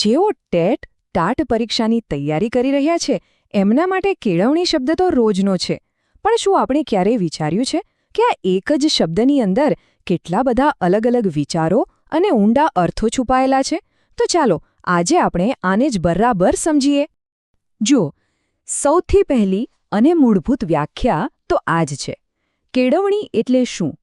જેઓ TET TAT પરીક્ષાની તૈયારી કરી રહ્યા છે એમના માટે કેળવણી શબ્દ તો રોજનો છે, પણ શું આપણે ક્યારેય વિચાર્યું છે કે આ એક જ શબ્દની અંદર કેટલા બધા અલગ અલગ વિચારો અને ઊંડા અર્થો છુપાયેલા છે? તો ચાલો આજે આપણે આને જ બરાબર સમજીએ. જુઓ, સૌથી પહેલી અને મૂળભૂત વ્યાખ્યા તો આ જ છે. કેળવણી એટલે શું?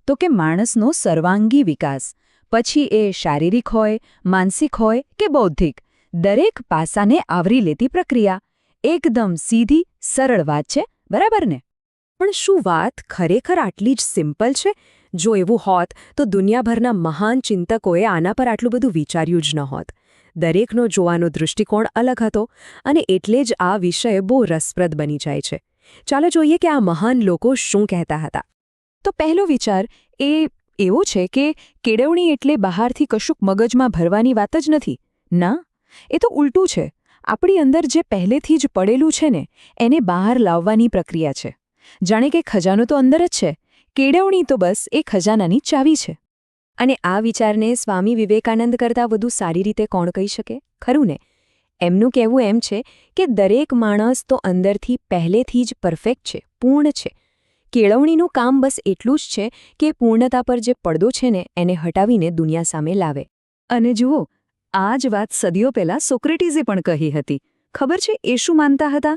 તો કે માણસનો સર્વાંગી વિકાસ, પછી એ શારીરિક હોય, માનસિક હોય કે બૌદ્ધિક, દરેક પાસાને આવરી લેતી પ્રક્રિયા. એકદમ સીધી સરળ વાત છે, બરાબર ને? પણ શું વાત ખરેખર આટલી જ સિમ્પલ છે? જો એવું હોત તો દુનિયાભરના મહાન ચિંતકોએ આના પર આટલું બધું વિચાર્યું જ ન હોત. દરેકનો જોવાનો દૃષ્ટિકોણ અલગ હતો અને એટલે જ આ વિષય બહુ રસપ્રદ બની જાય છે. ચાલો જોઈએ કે આ મહાન લોકો શું કહેતા હતા. તો પહેલો વિચાર એ એવો છે કે કેળવણી એટલે બહારથી કશુંક મગજમાં ભરવાની વાત જ નથી. ના, એ તો ઉલટું છે. આપણી અંદર જે પહેલેથી જ પડેલું છે ને એને બહાર લાવવાની પ્રક્રિયા છે. જાણે કે ખજાનો તો અંદર જ છે, કેળવણી તો બસ એ ખજાનાની ચાવી છે. અને આ વિચારને સ્વામી વિવેકાનંદ કરતાં વધુ સારી રીતે કોણ કહી શકે, ખરું ને? એમનું કહેવું એમ છે કે દરેક માણસ તો અંદરથી પહેલેથી જ પરફેક્ટ છે, પૂર્ણ છે. કેળવણીનું કામ બસ એટલું જ છે કે પૂર્ણતા પર જે પડદો છે ને એને હટાવીને દુનિયા સામે લાવે. અને જુઓ, આ જ વાત સદીઓ પહેલાં સોક્રેટીઝે પણ કહી હતી. ખબર છે એ શું માનતા હતા?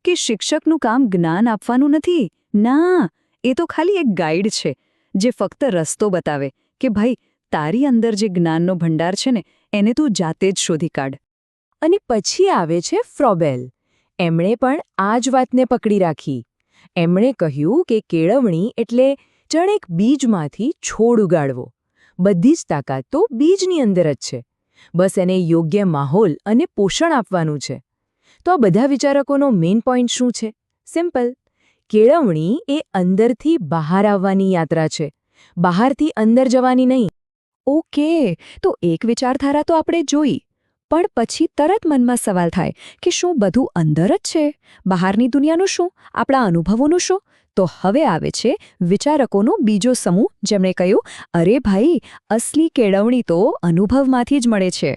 કે શિક્ષકનું કામ જ્ઞાન આપવાનું નથી. ના, એ તો ખાલી એક ગાઈડ છે જે ફક્ત રસ્તો બતાવે કે ભાઈ તારી અંદર જે જ્ઞાનનો ભંડાર છે ને એને તું જાતે જ શોધી કાઢ. અને પછી આવે છે ફ્રોબેલ. એમણે પણ આ જ વાતને પકડી રાખી. એમણે કહ્યું કે કેળવણી એટલે જાણે એક બીજમાંથી છોડ ઉગાડવો. બધી જ તાકાત તો બીજની અંદર જ છે. બસ એને યોગ્ય માહોલ અને પોષણ આપવાનું છે. તો આ બધા વિચારકોનો મેઇન પોઈન્ટ શું છે? સિમ્પલ. કેળવણી એ અંદરથી બહાર આવવાની યાત્રા છે, બહારથી અંદર જવાની નહીં. ઓકે, તો એક વિચારધારા તો આપણે જોઈ, પણ પછી તરત મનમાં સવાલ થાય કે શું બધું અંદર જ છે? બહારની દુનિયાનું શું? આપણા અનુભવોનું શું? તો હવે આવે છે વિચારકોનો બીજો સમૂહ, જેમણે કહ્યું, અરે ભાઈ, અસલી કેળવણી તો અનુભવમાંથી જ મળે છે.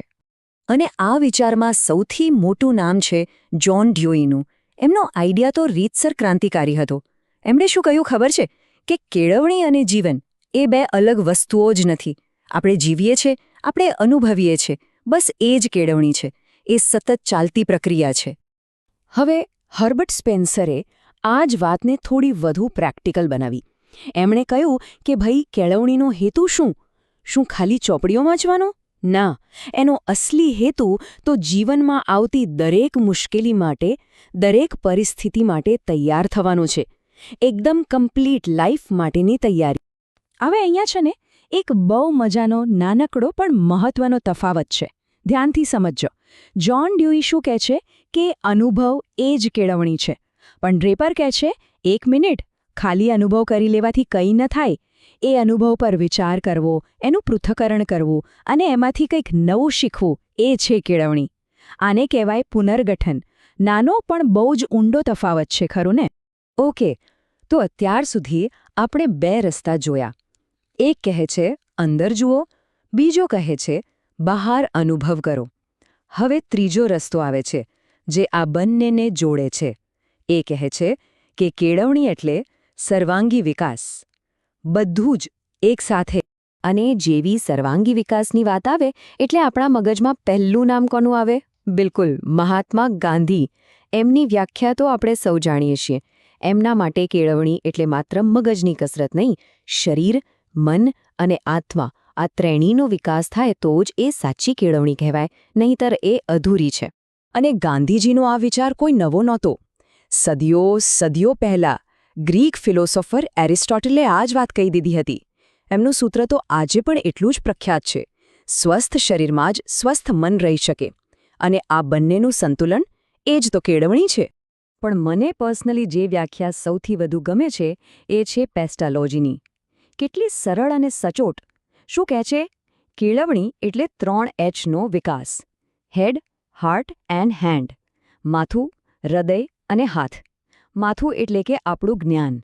અને આ વિચારમાં સૌથી મોટું નામ છે જ્હોન ડ્યુઈનું. એમનો આઈડિયા તો રીતસર ક્રાંતિકારી હતો. એમણે શું કહ્યું ખબર છે? કે કેળવણી અને જીવન એ બે અલગ વસ્તુઓ જ નથી. આપણે જીવીએ છીએ, આપણે અનુભવીએ છીએ, બસ એ જ કેળવણી છે. એ સતત ચાલતી પ્રક્રિયા છે. હવે હર્બર્ટ સ્પેન્સરે આ જ વાતને થોડી વધુ પ્રેક્ટિકલ બનાવી. એમણે કહ્યું કે ભાઈ કેળવણીનો હેતુ શું? શું ખાલી ચોપડીઓ વાંચવાનો? ના, એનો અસલી હેતુ તો જીવનમાં આવતી દરેક મુશ્કેલી માટે, દરેક પરિસ્થિતિ માટે તૈયાર થવાનો છે. એકદમ કમ્પ્લીટ લાઈફ માટેની તૈયારી. હવે અહીંયા છે ને એક બહુ મજાનો નાનકડો પણ મહત્વનો તફાવત છે. ધ્યાનથી સમજજો. જ્હોન ડ્યુઈ શું કહે છે કે અનુભવ એ જ કેળવણી છે, પણ ડ્રેપર કહે છે 1 મિનિટ, ખાલી અનુભવ કરી લેવાથી કંઈ ન થાય. એ અનુભવ પર વિચાર કરવો, એનું પૃથ્થકરણ કરવું અને એમાંથી કંઈક નવું શીખવું, એ છે કેળવણી. આને કહેવાય પુનર્ગઠન. નાનો પણ બહુ જ ઊંડો તફાવત છે, ખરું ને? ઓકે, તો અત્યાર સુધી આપણે 2 રસ્તા જોયા. એક કહે છે અંદર જુઓ, બીજો કહે છે બહાર અનુભવ કરો. હવે ત્રીજો રસ્તો આવે છે જે આ બંનેને જોડે છે. એ કહે છે કે કેળવણી એટલે સર્વાંગી વિકાસ. બધું જ એકસાથે. અને જેવી સર્વાંગી વિકાસની વાત આવે એટલે આપણા મગજમાં પહેલું નામ કોનું આવે? બિલકુલ, મહાત્મા ગાંધી. એમની વ્યાખ્યા તો આપણે સૌ જાણીએ છીએ. એમના માટે કેળવણી એટલે માત્ર મગજની કસરત નહીં, શરીર, મન અને આત્મા આ ત્રણેયનો વિકાસ થાય તો જ એ સાચી કેળવણી કહેવાય, નહીંતર એ અધૂરી છે. અને ગાંધીજીનો આ વિચાર કોઈ નવો નહોતો. સદીઓ પહેલાં ગ્રીક ફિલોસોફર એરિસ્ટોટલે આ જ વાત કહી દીધી હતી. એમનું સૂત્ર તો આજે પણ એટલું જ પ્રખ્યાત છે. સ્વસ્થ શરીરમાં જ સ્વસ્થ મન રહી શકે. અને આ બંનેનું સંતુલન એ જ તો કેળવણી છે. પણ મને પર્સનલી જે વ્યાખ્યા સૌથી વધુ ગમે છે એ છે પેસ્ટાલોજીની. કેટલી સરળ અને સચોટ. શું કહે છે? કેળવણી એટલે 3 Hનો વિકાસ. હેડ, હાર્ટ એન્ડ હેન્ડ. માથું, હૃદય અને હાથ. માથું એટલે કે આપણું જ્ઞાન,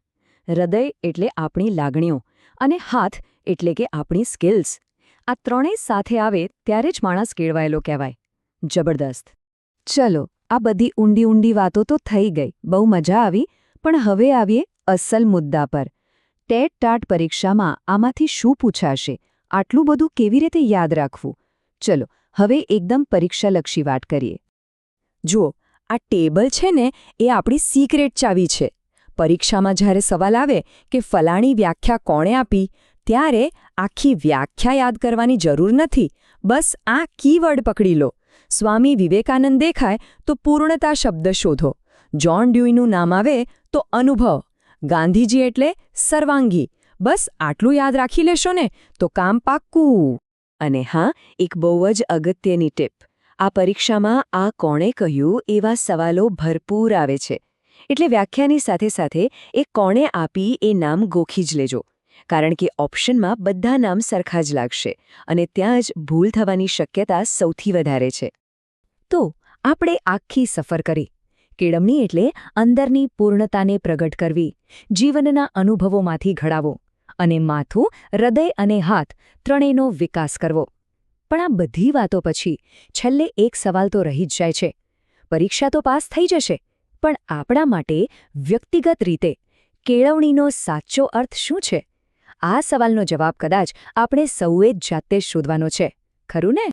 હૃદય એટલે આપણી લાગણીઓ અને હાથ એટલે કે આપણી સ્કિલ્સ. આ ત્રણેય સાથે આવે ત્યારે જ માણસ કેળવાયેલો કહેવાય. જબરદસ્ત. ચલો, આ બધી ઊંડી ઊંડી વાતો તો થઈ ગઈ, બહુ મજા આવી, પણ હવે આવીએ અસલ મુદ્દા પર. ટેટ ટાટ પરીક્ષામાં આમાંથી શું પૂછાશે? આટલું બધું કેવી રીતે યાદ રાખવું? ચલો, હવે એકદમ પરીક્ષાલક્ષી વાત કરીએ. જુઓ, આ ટેબલ છે ને એ આપણી સિક્રેટ ચાવી છે. પરીક્ષામાં જ્યારે સવાલ આવે કે ફલાણી વ્યાખ્યા કોણે આપી, ત્યારે આખી વ્યાખ્યા યાદ કરવાની જરૂર નથી. બસ આ કીવર્ડ પકડી લો. સ્વામી વિવેકાનંદ દેખાય તો પૂર્ણતા શબ્દ શોધો. જ્હોન ડ્યુઈનું નામ આવે તો અનુભવ. ગાંધીજી એટલે સર્વાંગી. બસ આટલું યાદ રાખી લેશો ને તો કામ પાક્કું. અને હા, એક બહુ જ અગત્યની ટીપ. આ પરીક્ષામાં આ કોણે કહ્યું એવા સવાલો ભરપૂર આવે છે. એટલે વ્યાખ્યાની સાથે સાથે એ કોણે આપી એ નામ ગોખી જ લેજો. કારણ કે ઓપ્શનમાં બધા નામ સરખા જ લાગશે અને ત્યાં જ ભૂલ થવાની શક્યતા સૌથી વધારે છે. તો આપણે આખી સફર કરી. કેળવણી એટલે અંદરની પૂર્ણતાને પ્રગટ કરવી, જીવનના અનુભવોમાંથી ઘડાવો અને માથું, હૃદય અને હાથ ત્રણેયનો વિકાસ કરવો. પણ આ બધી વાતો પછી છેલ્લે એક સવાલ તો રહી જ જાય છે. પરીક્ષા તો પાસ થઈ જશે, પણ આપણા માટે વ્યક્તિગત રીતે કેળવણીનો સાચો અર્થ શું છે? આ સવાલનો જવાબ કદાચ આપણે સૌએ જ જાતે જ શોધવાનો છે. ખરું ને?